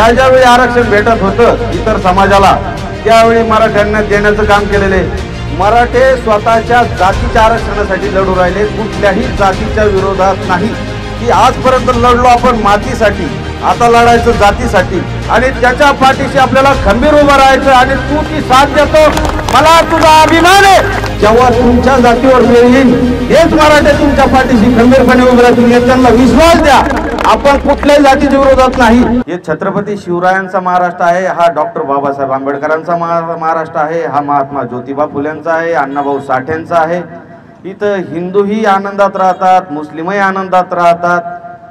ज्यावेळी आरक्षण भेटत होतं इतर समाजाला त्यावेळी मराठ्यांना देण्याचं काम केलेले। मराठे स्वतःच्या जातीच्या आरक्षणासाठी लढू राहिले, कुठल्याही जातीच्या विरोधात नाही की आजपर्यंत लढलो आपण मातीसाठी, आता लढायचं जातीसाठी आणि त्याच्या पाठीशी आपल्याला खंबीर उभं राहायचं आणि तू ती साथ देतो, मला तुझा अभिमान आहे। जेव्हा तुमच्या जातीवर वेळ येईल हेच मराठे तुमच्या पाठीशी खंबीरपणे उभे राहतील, त्यांना विश्वास द्या। आपण कुठल्याही जातीच्या विरोधात नाही। हे छत्रपती शिवरायांचा महाराष्ट्र आहे, हा डॉक्टर बाबासाहेब आंबेडकरांचा महाराष्ट्र आहे, हा महात्मा ज्योतिबा फुलेंचा आहे, अण्णाभाऊ साठेंचा आहे। इथं हिंदूही आनंदात राहतात, मुस्लिमही आनंदात राहतात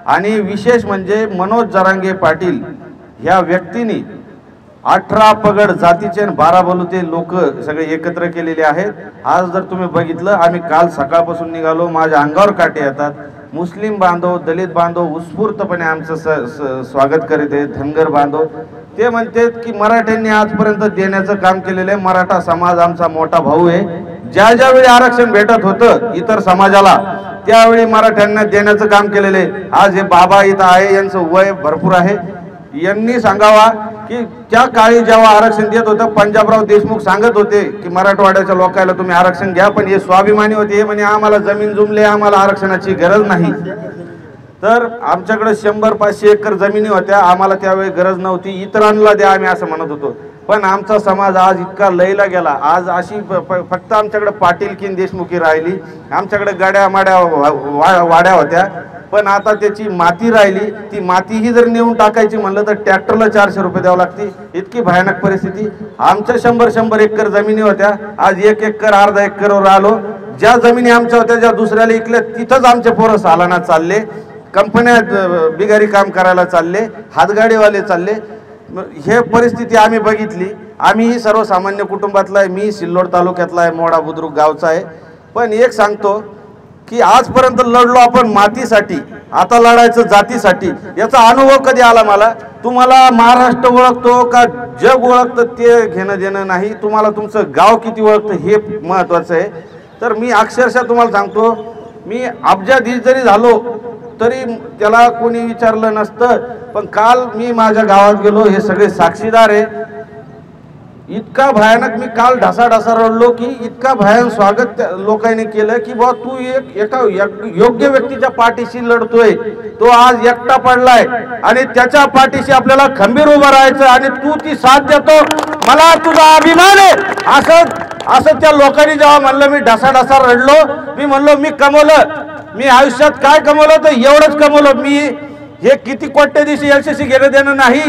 आणि विशेष म्हणजे मनोज जरांगे पाटील ह्या व्यक्तीने 18 पगड जातीचे 12 बलुते लोक सगळे एकत्र केलेले आहेत। आज जर तुम्ही बघितलं, आम्ही काल सकाळपासून निघालो, माझ्या अंगावर काटे येतात। मुस्लिम बांधव, दलित बांधव उत्स्फूर्तपणे आमचं स्वागत करीत आहेत। धनगर बांधव ते म्हणतात की मराठ्यांनी आजपर्यंत देण्याचं काम केलेलं आहे, मराठा समाज आमचा मोठा भाऊ आहे। ज्यावेळी आरक्षण भेटत होतं इतर समाजाला त्यावेळी मराठ्यांना देण्याचं काम केलेलं आहे। आज हे बाबा इथं आहे, यांचं वय भरपूर आहे, यांनी सांगावा की त्या काळी जेव्हा आरक्षण देत होतं पंजाबराव देशमुख सांगत होते की मराठवाड्याच्या लोकांना तुम्ही आरक्षण घ्या, पण हे स्वाभिमानी होते, हे म्हणे आम्हाला जमीन जुमले, आम्हाला आरक्षणाची गरज नाही। तर आमच्याकडे 100-500 एकर जमिनी होत्या, आम्हाला त्यावेळी गरज नव्हती, इतरांना द्या आम्ही असं म्हणत होतो। पण आमचा समाज आज इतका लयला गेला, आज अशी फक्त आमच्याकडे पाटीलकी देशमुखी राहिली, आमच्याकडे गाड्या माड्या वाड्या होत्या, पण आता त्याची माती राहिली। ती मातीही जर नेऊन टाकायची म्हणलं तर ट्रॅक्टरला 400 रुपये द्यावं लागते, इतकी भयानक परिस्थिती। आमच्या 100 एकर जमिनी होत्या, आज 1 एकर अर्धा एकरवर आलो। ज्या जमिनी आमच्या होत्या ज्या दुसऱ्याला इकल्या तिथंच आमचे पोरं सालाना चालले, कंपन्या बिगारी काम करायला चालले, हातगाडीवाले चालले। हे परिस्थिती आम्ही बघितली। आम्हीही सर्वसामान्य कुटुंबातला आहे, मी सिल्लोड तालुक्यातला आहे, मोडा बुद्रुक गावचा आहे। पण एक सांगतो की आजपर्यंत लढलो आपण मातीसाठी, आता लढायचं जातीसाठी। याचा अनुभव कधी आला मला, तुम्हाला महाराष्ट्र ओळखतो का जग ओळखतं ते घेणं देणं नाही, तुम्हाला तुमचं गाव किती ओळखतं हे महत्त्वाचं आहे। तर मी अक्षरशः तुम्हाला सांगतो, मी अब्जाधीश जरी झालो तरी त्याला कोणी विचारलं नसतं, पण काल मी माझ्या गावात गेलो, हे सगळे साक्षीदार आहे। इतका भयानक मी काल ढासा रडलो की इतका भयानक स्वागत लोकांनी केलं की बा तू एका योग्य व्यक्तीच्या पाठीशी लढतोय, तो आज एकटा पडलाय आणि त्याच्या पाठीशी आपल्याला खंबीर उभं राहायचं आणि तू ती साथ देतो, मला तुझा अभिमान आहे। असं त्या लोकांनी जेव्हा म्हणलं, मी ढासा रडलो। मी म्हणलो मी कमवलं, मी आयुष्यात काय कमवलं तर एवढंच कमवलं, मी हे किती कोट्याधीश यशस्वी घेणं देणं नाही।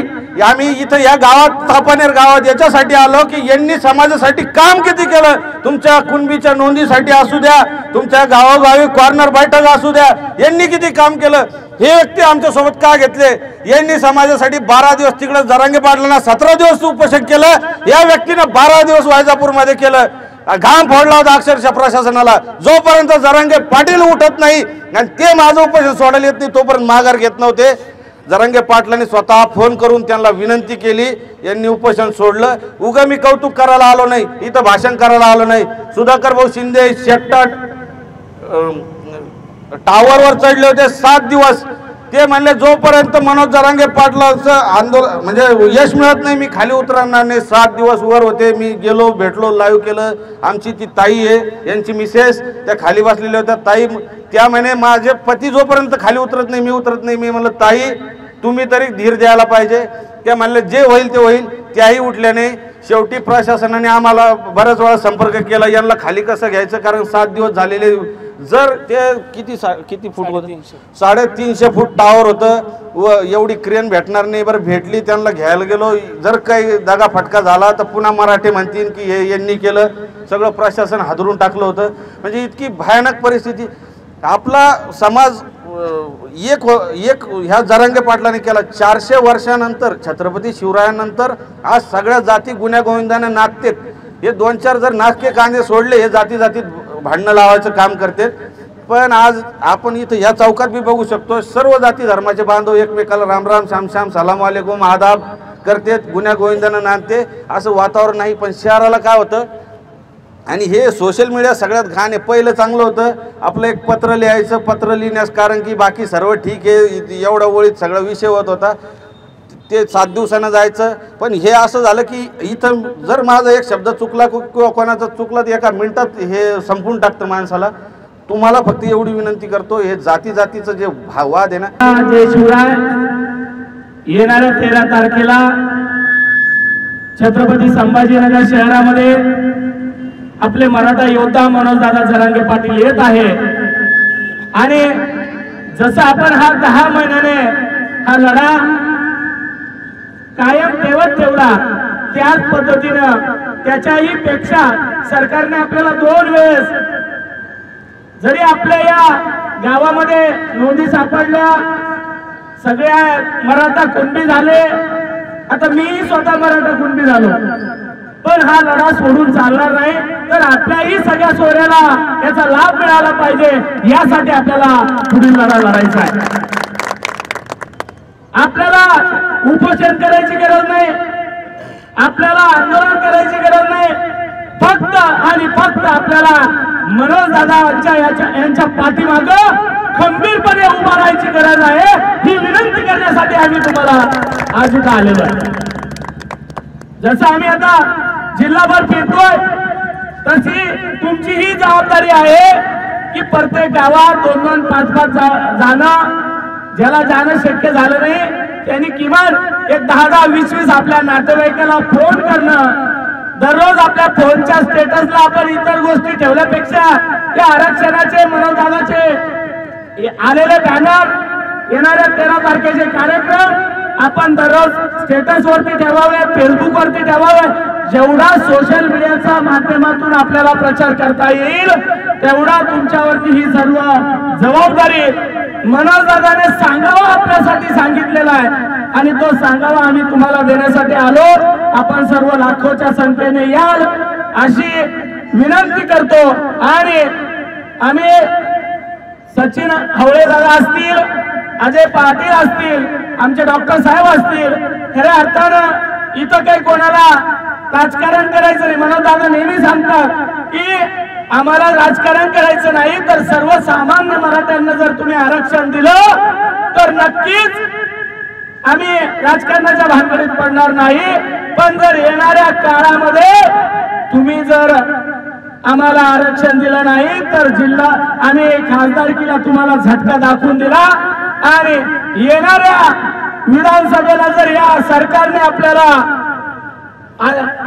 आम्ही इथं या गावात तापानेर गावात याच्यासाठी आलो की यांनी समाजासाठी काम किती केलं, तुमच्या कुणबीच्या नोंदीसाठी असू द्या, तुमच्या गावोगावी कॉर्नर बैठक असू द्या, यांनी किती काम केलं। हे व्यक्ती आमच्या सोबत का घेतले, यांनी समाजासाठी 12 दिवस तिकडे जरांगे पाटलांना 17 दिवस उपोषण केलं, या व्यक्तीनं 12 दिवस वैजापूरमध्ये केलं, घाम फोडला होता अक्षरशः प्रशासनाला। जोपर्यंत जरांगे पाटील उठत नाही आणि ते माझं उपोषण सोडायला येत नाही तोपर्यंत माघार घेत नव्हते। जरांगे पाटलांनी स्वतः फोन करून त्यांना विनंती केली, यांनी उपोषण सोडलं। उगा मी कौतुक करायला आलो नाही, इथं भाषण करायला आलो नाही। सुधाकर भाऊ शिंदे शेट्टाट टावरवर चढले होते 7 दिवस, ते म्हणले जोपर्यंत मनोज जरांगे पाटलांचं आंदोलन म्हणजे यश मिळत नाही मी खाली उतरणार नाही। 7 दिवस वर होते, मी गेलो, भेटलो, लाईव्ह केलं। आमची ती ताई आहे, यांची मिसेस, त्या खाली बसलेल्या होत्या। ताई त्या म्हणे माझे पती जोपर्यंत खाली उतरत नाही मी उतरत नाही। मी म्हणलं ताई तुम्ही तरी धीर द्यायला पाहिजे। त्या म्हणले जे होईल ते होईल, त्याही उठल्या नाही। शेवटी प्रशासनाने आम्हाला बऱ्याच वेळा संपर्क केला, यांना खाली कसं घ्यायचं, कारण 7 दिवस झालेले। जर ते किती फूट होतं, 350 फूट टावर होतं व एवढी क्रेन भेटणार नाही। बरं भेटली, त्यांना घ्यायला गेलो, जर काही दगा फटका झाला तर पुन्हा मराठी म्हणतील की हे यांनी केलं, सगळं प्रशासन हादरून टाकलं होतं। म्हणजे इतकी भयानक परिस्थिती। आपला समाज एक ह्या जरांगे पाटलांनी केला। 400 वर्षानंतर छत्रपती शिवरायांनंतर आज सगळ्या जाती गुन्ह्या गोविंदाने नाचतात। हे 2-4 जर नाचके कांदे सोडले, हे जाती भांडणं लावायचं काम करतात। पण आज आपण इथं या चौकात बी बघू शकतो, सर्व जाती धर्माचे बांधव एकमेकाला राम राम श्याम श्याम सलाम वालेकुम आदाब करतात, गुन्ह्या गोविंदानं नांदते, असं वातावरण नाही। पण शहराला काय होतं, आणि हे सोशल मीडिया सगळ्यात घाण आहे। पहिलं चांगलं होतं, आपलं एक पत्र लिहायचं, पत्र लिहिण्यास कारण की बाकी सर्व ठीक आहे, एवढ्या ओळीत सगळा विषय होत होता। ते 7 दिवसांना जायचं. पण हे असं झालं की इथं जर माझा एक शब्द चुकला किंवा कोणाचा चुकला तर एका मिनिटात हे संपून टाकतं माणसाला. तुम्हाला फक्त एवढी विनंती करतो, हे जातीचं जे वाद आहे ना, जय शिवराय. येणाऱ्या 13 तारखेला छत्रपती संभाजीनगर शहरामध्ये आपले मराठा योद्धा मनोजदादा जरांगे पाटील येत आहे आणि जसं आपण हा 10 महिन्याने हा लढा कायम ठेवला त्याच पद्धतीनं त्याच्याही पेक्षा सरकारने आपल्याला 2 वेळेस जरी आपल्या या गावामध्ये नोंदी सापडल्या, सगळ्या मराठा कुणबी झाले, आता मी स्वतः मराठा कुणबी झालो, पण हा लढा सोडून चालणार नाही. तर आपल्याही सगळ्या सोयऱ्याला याचा लाभ मिळाला पाहिजे, यासाठी आपल्याला पुढील लढा लढायचा आहे. आपल्याला उपोषण करायची गरज नाही, आपल्याला आंदोलन करायची गरज नाही. फक्त आणि फक्त आपल्याला मनोजदादांच्या यांच्या पाठीमागं खंबीरपणे उभा राहायची गरज आहे. ही विनंती करण्यासाठी आम्ही तुम्हाला आज इथं आलेलो आहे. जसं आम्ही आता जिल्हाभर फिरतोय तशी तुमची ही जबाबदारी आहे की प्रत्येक गावात 2-2, 5-5 जाणं, ज्याला जाणं शक्य झालं नाही त्यांनी किमान एक 10-10, 20-20 आपल्या नातेवाईकाला फोन करणं. दररोज आपल्या फोनच्या स्टेटसला आपण इतर गोष्टी ठेवल्यापेक्षा या आरक्षणाचे, मनोजदादाचे आलेले बॅनर, येणाऱ्या 13 तारखेचे कार्यक्रम आपण दररोज स्टेटस वरती ठेवावे, फेसबुक वरती ठेवावे. जेवढा सोशल मीडियाच्या माध्यमातून आपल्याला प्रचार करता येईल तेवढा तुमच्यावरती ही सर्व जबाबदारी मनोजदादाने सांगावं आपल्यासाठी सांगितलेला आहे आणि तो सांगावा आम्ही तुम्हाला देण्यासाठी आलो. आपण सर्व लाखोच्या संख्येने याल अशी विनंती करतो. आणि आम्ही सचिन हवळे दादा असतील, अजय पाटील असतील, आमचे डॉक्टर साहेब असतील, खऱ्या अर्थानं इथं काही कोणाला राजकारण करायचं नाही. मनोजदादा नेहमी सांगतात की आम्हाला राजकारण करायचं नाही, तर सर्वसामान्य मराठ्यांना जर तुम्ही आरक्षण दिलं तर नक्कीच आम्ही राजकारणाच्या भानगडीत पडणार नाही. पण जर येणाऱ्या काळामध्ये तुम्ही जर आम्हाला आरक्षण दिलं नाही तर जिल्हा आम्ही खासदारकीला तुम्हाला झटका दाखवून दिला आणि येणाऱ्या विधानसभेला जर या सरकारने आपल्याला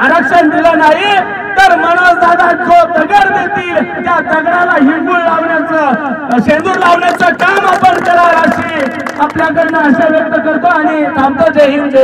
आरक्षण दिलं नाही तर मनोजदादा जो दगड देतील त्या दगडाला हिंगूळ लावण्याचं, शेंदूर लावण्याचं काम आपण कराल अशी आपल्याकडनं आशा व्यक्त करतो आणि थांबतो. जय हिंद.